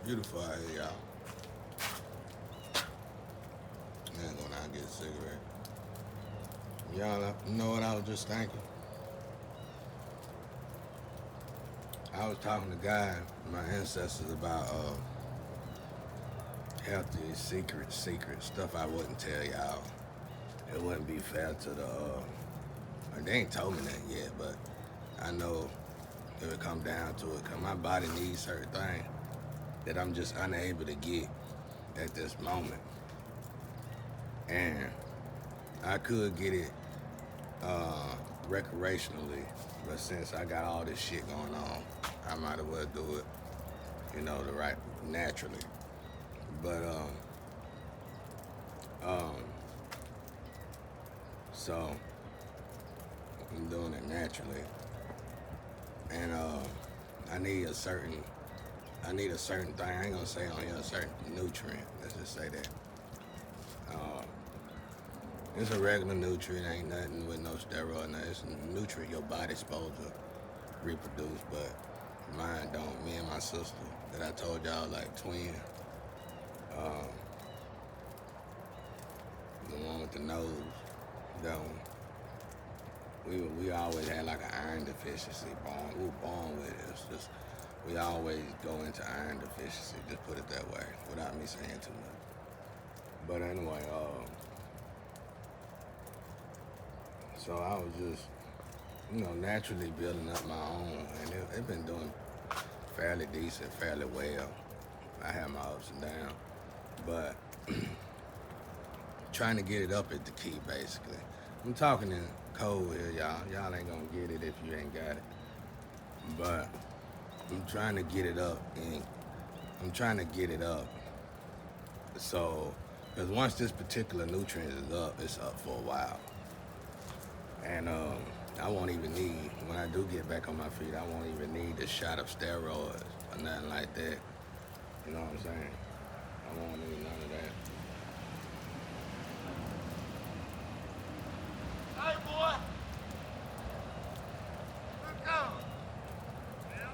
Beautiful out here, y'all. I'm going out and get a cigarette. Y'all know what I was just thinking? I was talking to God, my ancestors, about healthy secret stuff I wouldn't tell y'all. It wouldn't be fair to the. They ain't told me that yet, but I know if it come down to it, cause my body needs certain things that I'm just unable to get at this moment, and I could get it recreationally, but since I got all this shit going on, I might as well do it, the right naturally. But um, so I'm doing it naturally, and I need a certain thing. I ain't gonna say on here a certain nutrient. Let's just say that. Uh, it's a regular nutrient. Ain't nothing with no steroid. No, it's a nutrient your body's supposed to reproduce, but mine don't. Me and my sister that I told y'all like twin. Uh, the one with the nose. That one. We always had like an iron deficiency. We were born with it. It's just we always go into iron deficiency. Just put it that way, without me saying too much. But anyway, so I was just, naturally building up my own, and it been doing fairly decent, fairly well. I have my ups and downs, but trying to get it up is the key, basically. I'm talking in code here, y'all. Y'all ain't gonna get it if you ain't got it. But I'm trying to get it up, and I'm trying to get it up. So, because once this particular nutrient is up, it's up for a while. And I won't even need, when I do get back on my feet, I won't even need a shot of steroids or nothing like that. You know what I'm saying? I won't need none of that. Hey, boy. Let's go. Yeah.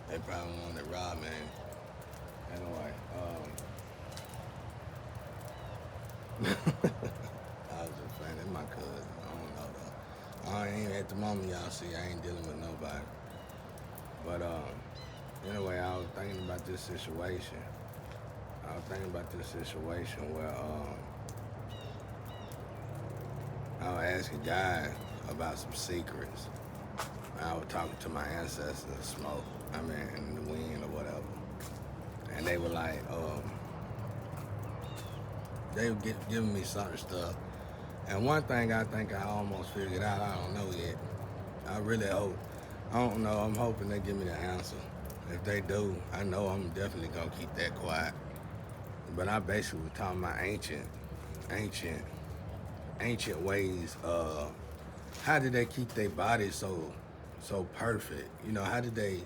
They probably wanted to rob me. Anyway, I was just playing. That's my cousin. I don't know though. I ain't at the moment, y'all see. I ain't dealing with nobody. But anyway, I was thinking about this situation. Where I was asking God about some secrets. I was talking to my ancestors, smoke. I mean, in the wind or whatever. And they were like, they were giving me certain stuff. And one thing I think I almost figured out, I don't know yet. I really hope. I don't know. I'm hoping they give me the answer. If they do, I know I'm definitely gonna keep that quiet. But I basically was talking about ancient ways. How did they keep their bodies so perfect? How did they?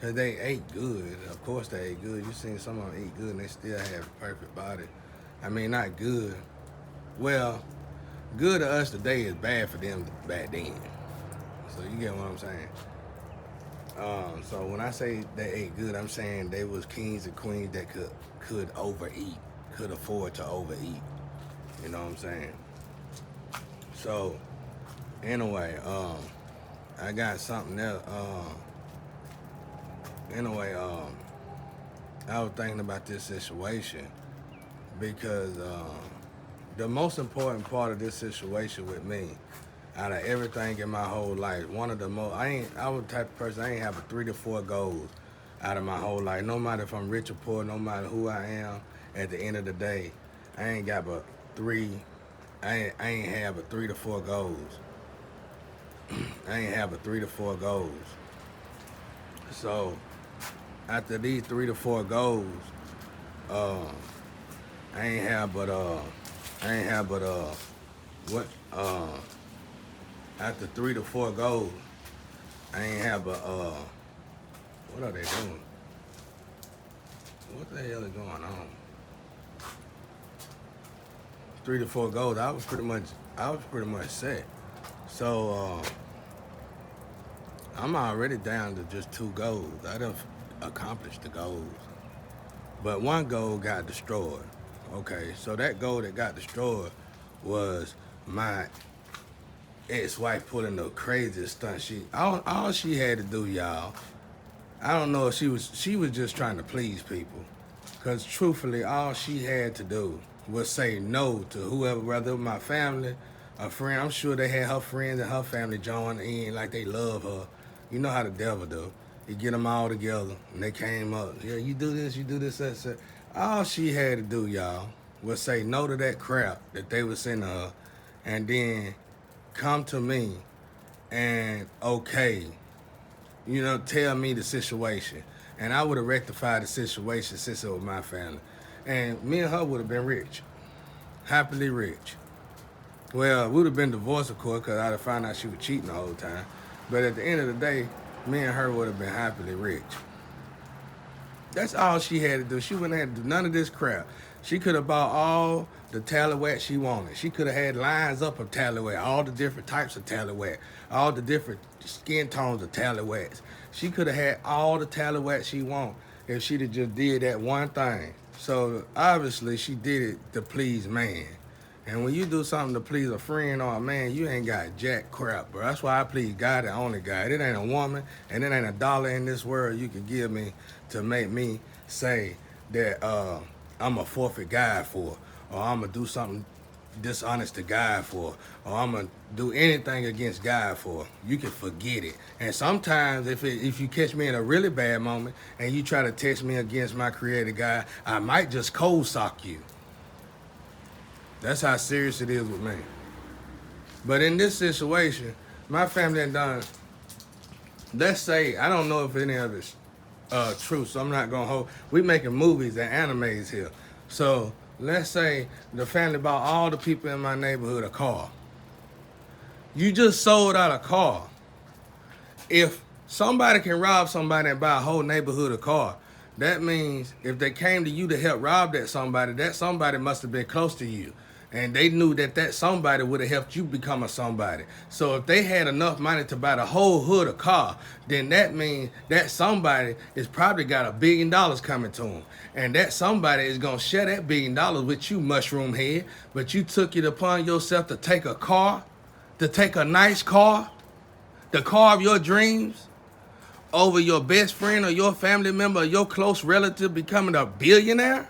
Cause they ate good. Of course they ate good. You seen some of them eat good and they still have a perfect body. I mean, not good. Well, good to us today is bad for them back then. So you get what I'm saying? So when I say they ate good, I'm saying they was kings and queens that could overeat, could afford to overeat. You know what I'm saying? So anyway, I got something else. Anyway, I was thinking about this situation because the most important part of this situation with me, out of everything in my whole life, one of the most, I was the type of person, I ain't have 3 to 4 goals out of my whole life. No matter if I'm rich or poor, no matter who I am, at the end of the day, I ain't got but I ain't have but 3 to 4 goals. I ain't have but 3 to 4 goals. So, after these 3 to 4 goals, uh, I ain't have but what after 3 to 4 goals, I ain't have but what are they doing? What the hell is going on? 3 to 4 goals, I was pretty much set. So I'm already down to just 2 goals. I done accomplished the goals. But one goal got destroyed. Okay, so that goal that got destroyed was my ex-wife pulling the craziest stunt. All she had to do, y'all. I don't know if she was just trying to please people. Cause truthfully, all she had to do was say no to whoever, whether it was my family, a friend. I'm sure they had her friends and her family join in like they love her. You know how the devil do. You get them all together and they came up. Yeah, you do this, that. All she had to do, y'all, was say no to that crap that they was sending her, and then come to me and tell me the situation. And I would have rectified the situation since it was my family. And me and her would have been rich, happily rich. Well, we would have been divorced, of course, because I'd have found out she was cheating the whole time. But at the end of the day, me and her would have been happily rich. That's all she had to do. She wouldn't have to do none of this crap. She could have bought all the tallywhack she wanted. She could have had lines up of tallywhack, all the different types of tallywhack, all the different skin tones of tallywhacks. She could have had all the tallywhack she wanted if she'd have just did that one thing. So obviously she did it to please man. And when you do something to please a friend or a man, you ain't got jack crap, bro. That's why I please God, the only God. It ain't a woman, and it ain't a dollar in this world you can give me to make me say that I'm a forfeit God for, or I'm gonna do something dishonest to God for, or I'm gonna do anything against God for. You can forget it. And sometimes if you catch me in a really bad moment and you try to test me against my creator God, I might just cold sock you. That's how serious it is with me. But in this situation, my family had done, let's say, I don't know if any of it's true, so I'm not gonna hold. We making movies and animes here. So let's say the family bought all the people in my neighborhood a car. You just sold out a car. If somebody can rob somebody and buy a whole neighborhood a car, that means if they came to you to help rob that somebody must have been close to you. And they knew that somebody would have helped you become a somebody. So if they had enough money to buy the whole hood of car, then that means that somebody is probably got $1 billion coming to them. And that somebody is going to share that $1 billion with you, mushroom head. But you took it upon yourself to take a car, to take a nice car, the car of your dreams, over your best friend or your family member or your close relative becoming a billionaire?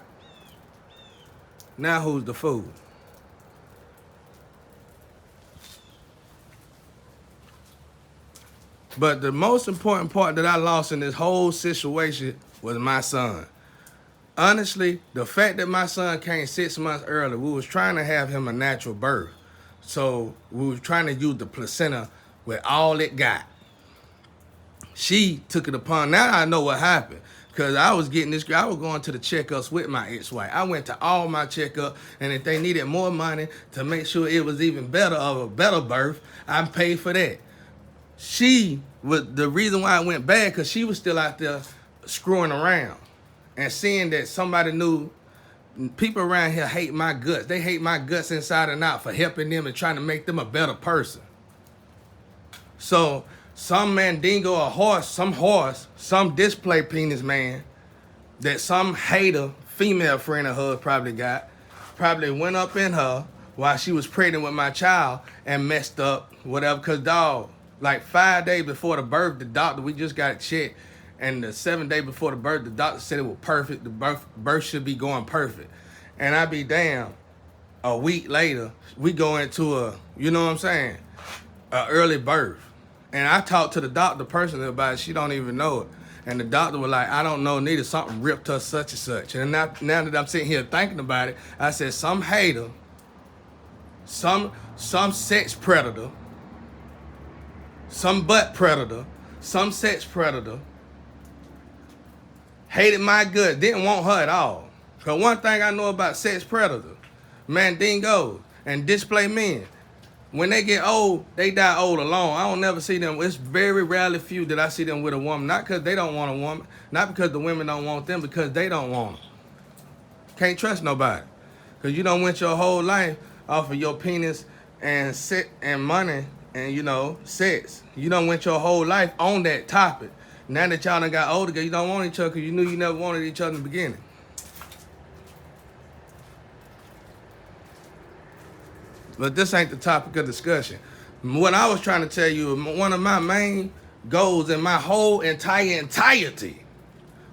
Now who's the fool? But the most important part that I lost in this whole situation was my son. Honestly, the fact that my son came 6 months early, we was trying to have him a natural birth. So we was trying to use the placenta with all it got. She took it upon, now I know what happened. Because I was going to the checkups with my ex-wife. I went to all my checkups, and if they needed more money to make sure it was even better, of a better birth, I paid for that. She was the reason why it went bad, because she was still out there screwing around and seeing that somebody knew. People around here hate my guts. They hate my guts inside and out for helping them and trying to make them a better person. So some mandingo or horse, some display penis man that some hater female friend of hers probably went up in her while she was pregnant with my child and messed up whatever. Cause dog, like 5 days before the birth, the doctor, we just got it checked, and the 7th day before the birth, the doctor said it was perfect. The birth should be going perfect. And I be damn, a week later, we go into a, you know what I'm saying, a early birth. And I talked to the doctor personally about it. She don't even know it. And the doctor was like, I don't know, neither. Something ripped her such and such. And now that I'm sitting here thinking about it, I said, some hater, some sex predator, some butt predator, some sex predator, hated my gut, didn't want her at all. Because one thing I know about sex predators, mandingos, and display men, when they get old, they die old alone. I don't never see them. It's very rarely few that I see them with a woman. Not because they don't want a woman, not because the women don't want them, because they don't want them. Can't trust nobody. Because you don't went your whole life off of your penis and money and sex. You done went your whole life on that topic. Now that y'all done got older, you don't want each other because you knew you never wanted each other in the beginning. But this ain't the topic of discussion. What I was trying to tell you, one of my main goals in my whole entirety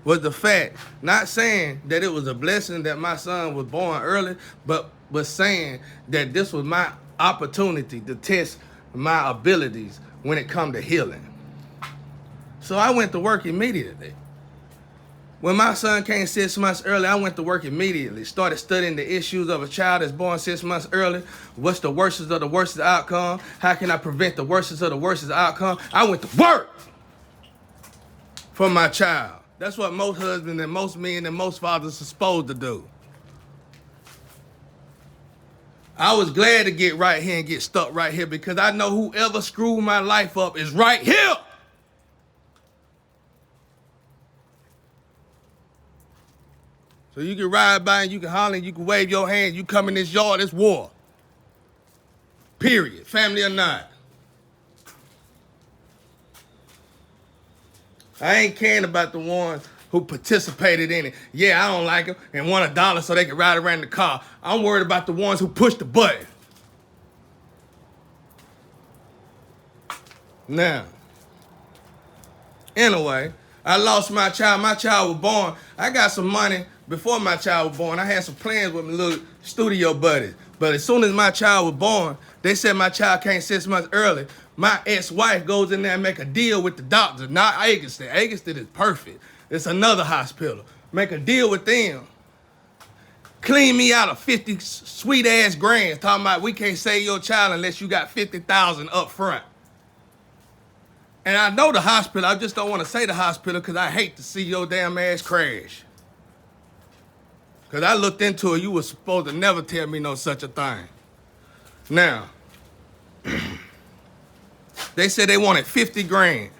was the fact, not saying that it was a blessing that my son was born early, but was saying that this was my opportunity to test my abilities when it come to healing. So I went to work immediately. When my son came 6 months early, I went to work immediately. Started studying the issues of a child that's born 6 months early. What's the worst of the worst outcome? How can I prevent the worst of the worst outcome? I went to work for my child. That's what most husbands and most men and most fathers are supposed to do. I was glad to get right here and get stuck right here because I know whoever screwed my life up is right here. So you can ride by and you can holler and you can wave your hand. You come in this yard, it's war. Period. Family or not. I ain't caring about the ones who participated in it. Yeah, I don't like them and want $1 so they can ride around the car. I'm worried about the ones who push the button. Now, anyway, I lost my child. My child was born. I got some money before my child was born. I had some plans with my little studio buddies. But as soon as my child was born, they said my child came 6 months early. My ex-wife goes in there and make a deal with the doctor, not Agustin. Agustin is perfect. It's another hospital. Make a deal with them. Clean me out of 50 sweet-ass grands, talking about we can't save your child unless you got 50,000 up front. And I know the hospital, I just don't want to say the hospital because I hate to see your damn ass crash. Because I looked into it, you were supposed to never tell me no such a thing. Now, they said they wanted 50 grand.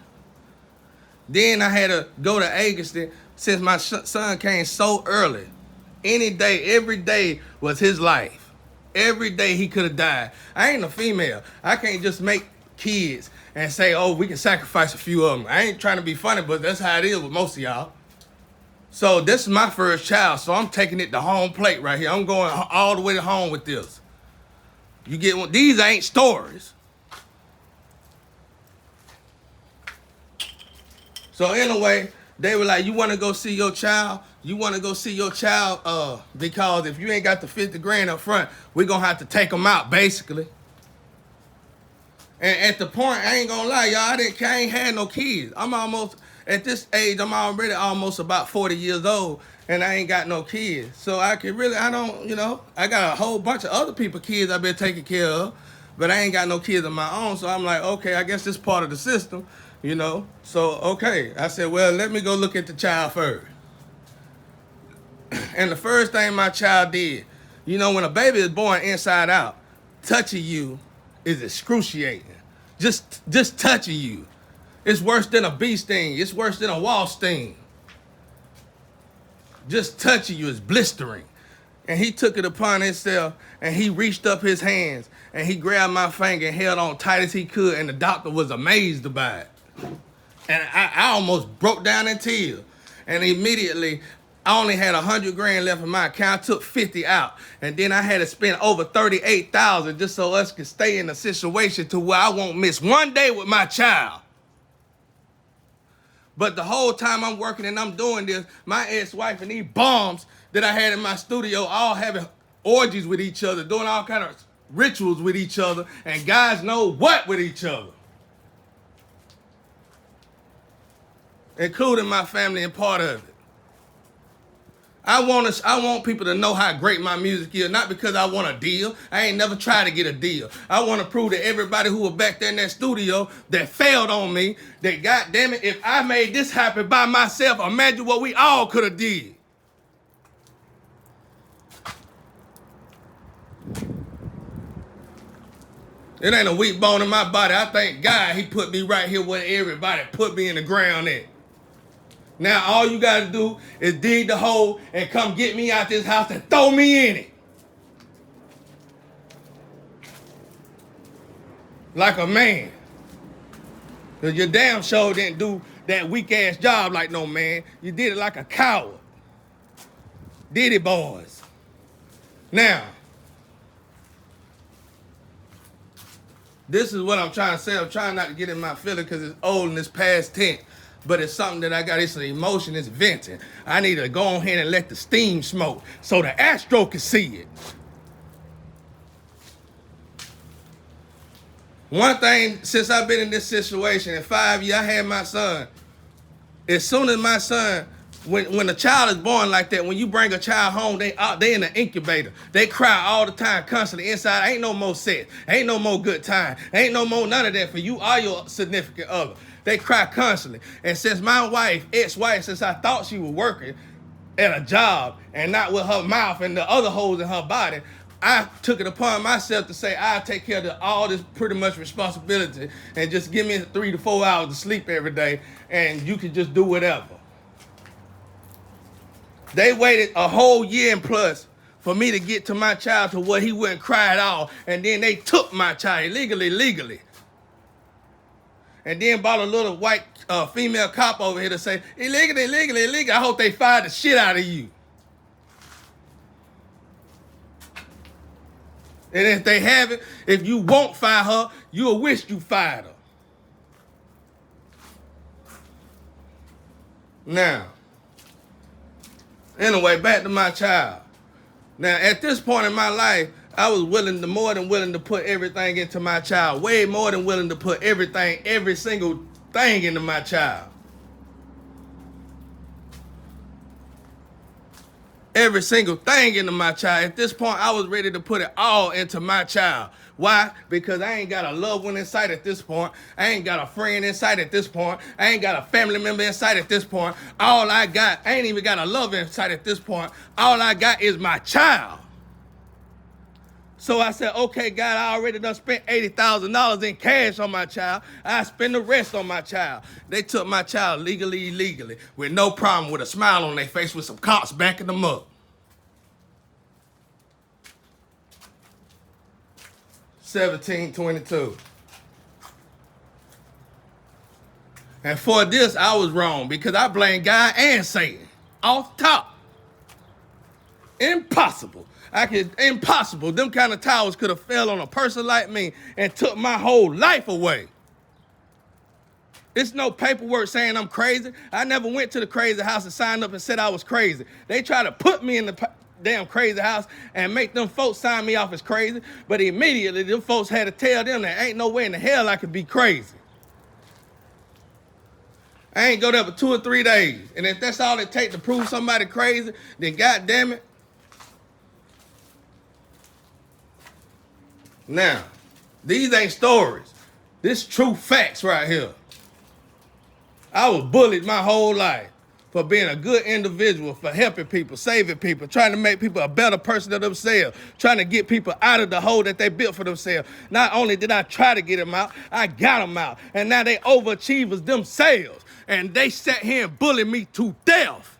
Then I had to go to Agustin since my son came so early. Any day, every day was his life. Every day he could have died. I ain't a female. I can't just make kids and say, oh, we can sacrifice a few of them. I ain't trying to be funny, but that's how it is with most of y'all. So this is my first child, so I'm taking it to home plate right here. I'm going all the way to home with this. You get one, these ain't stories. So anyway, they were like, you want to go see your child? You want to go see your child because if you ain't got the 50 grand up front, we're going to have to take them out, basically. And at the point, I ain't going to lie, y'all, I ain't had no kids. I'm almost, at this age, I'm already almost about 40 years old, and I ain't got no kids. So I can really, I got a whole bunch of other people's kids I've been taking care of, but I ain't got no kids of my own. So I'm like, okay, I guess this is part of the system. So, okay. I said, well, let me go look at the child first. And the first thing my child did, when a baby is born inside out, touching you is excruciating. Just touching you. It's worse than a bee sting. It's worse than a wasp sting. Just touching you is blistering. And he took it upon himself and he reached up his hands and he grabbed my finger and held on tight as he could, and the doctor was amazed about it. And I almost broke down in tears. And immediately, I only had 100 grand left in my account. I took 50 out. And then I had to spend over 38,000 just so us could stay in a situation to where I won't miss one day with my child. But the whole time I'm working and I'm doing this, my ex-wife and these bombs that I had in my studio all having orgies with each other, doing all kind of rituals with each other, and guys know what with each other. Including my family and part of it. I want people to know how great my music is, not because I want a deal. I ain't never tried to get a deal. I want to prove to everybody who was back there in that studio that failed on me that, God damn it, if I made this happen by myself, imagine what we all could have did. It ain't a weak bone in my body. I thank God he put me right here where everybody put me in the ground at. Now all you gotta do is dig the hole and come get me out this house and throw me in it. like a man. Cause your damn show didn't do that weak ass job like no man. You did it like a coward. Did it, boys. Now, this is what I'm trying to say. I'm trying not to get in my feeling because it's old and it's past tense. But it's something that I got. It's an emotion. It's venting. I need to go ahead and let the steam smoke so the Astro can see it. One thing, since I've been in this situation, in 5 years, I had my son. As soon as my son, when a child is born like that, when you bring a child home, they in the incubator. They cry all the time, constantly. Inside, ain't no more sex. Ain't no more good time. Ain't no more none of that for you or your significant other. They cry constantly. And since my wife, ex-wife, since I thought she was working at a job and not with her mouth and the other holes in her body, I took it upon myself to say I'll take care of all this pretty much responsibility and just give me 3 to 4 hours of sleep every day and you can just do whatever. They waited a whole year and plus for me to get to my child to where he wouldn't cry at all, and then they took my child legally. And then brought a little white female cop over here to say, illegally. I hope they fire the shit out of you. And if they haven't, if you won't fire her, you'll wish you fired her. Now, anyway, back to my child. Now, at this point in my life, I was more than willing to put everything into my child. Way more than willing to put everything, every single thing into my child. Every single thing into my child. At this point, I was ready to put it all into my child. Why? Because I ain't got a loved one in sight at this point. I ain't got a friend in sight at this point. I ain't got a family member in sight at this point. All I got, I ain't even got a lover in sight at this point. All I got is my child. So I said, okay, God, I already done spent $80,000 in cash on my child. I spend the rest on my child. They took my child legally, illegally, with no problem, with a smile on their face, with some cops backing them up. 1722. And for this, I was wrong because I blame God and Satan off top. Impossible. Impossible. Them kind of towers could have fell on a person like me and took my whole life away. It's no paperwork saying I'm crazy. I never went to the crazy house and signed up and said I was crazy. They try to put me in the damn crazy house and make them folks sign me off as crazy, but immediately them folks had to tell them that ain't no way in the hell I could be crazy. I ain't go there for 2 or 3 days. And if that's all it takes to prove somebody crazy, then goddamn it. Now, these ain't stories. This true facts right here. I was bullied my whole life for being a good individual, for helping people, saving people, trying to make people a better person of themselves, trying to get people out of the hole that they built for themselves. Not only did I try to get them out, I got them out. And now they overachievers themselves. And they sat here and bullied me to death.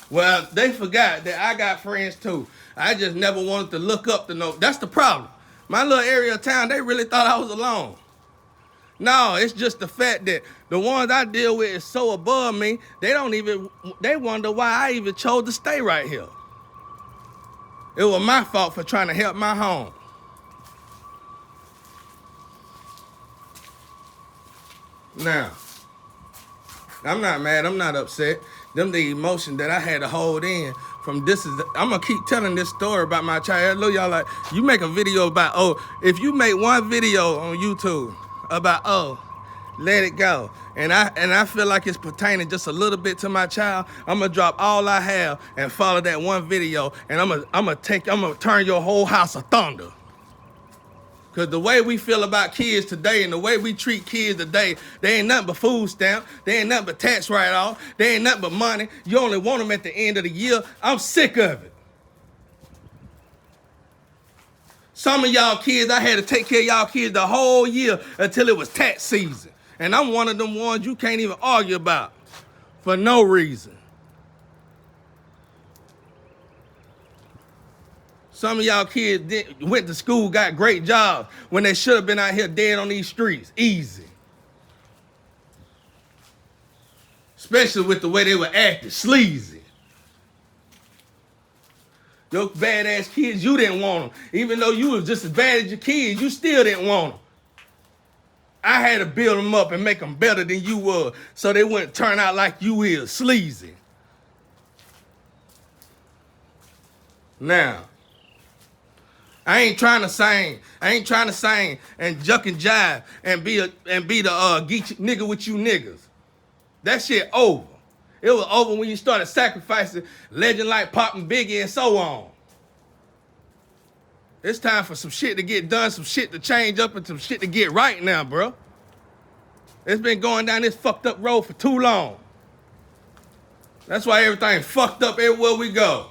Well, they forgot that I got friends too. I just never wanted to look up to no. That's the problem. My little area of town, they really thought I was alone. No, it's just the fact that the ones I deal with is so above me, they wonder why I even chose to stay right here. It was my fault for trying to help my home. Now, I'm not mad, I'm not upset. Them the emotion that I had to hold in from this is, I'm gonna keep telling this story about my child. Look, y'all, like, you make a video about, if you make one video on YouTube about, let it go. And I feel like it's pertaining just a little bit to my child, I'm gonna drop all I have and follow that one video, and I'm gonna turn your whole house of thunder. Because the way we feel about kids today and the way we treat kids today, they ain't nothing but food stamp. They ain't nothing but tax write-off. They ain't nothing but money. You only want them at the end of the year. I'm sick of it. Some of y'all kids, I had to take care of y'all kids the whole year until it was tax season. And I'm one of them ones you can't even argue about for no reason. Some of y'all kids went to school, got great jobs when they should have been out here dead on these streets. Easy. Especially with the way they were acting, sleazy. Your badass kids, you didn't want them. Even though you was just as bad as your kids, you still didn't want them. I had to build them up and make them better than you were so they wouldn't turn out like you is, sleazy. Now, I ain't trying to sing and juck and jive and be the geek nigga with you niggas. That shit over. It was over when you started sacrificing legend like Pop and Biggie and so on. It's time for some shit to get done, some shit to change up, and some shit to get right now, bro. It's been going down this fucked up road for too long. That's why everything fucked up everywhere we go.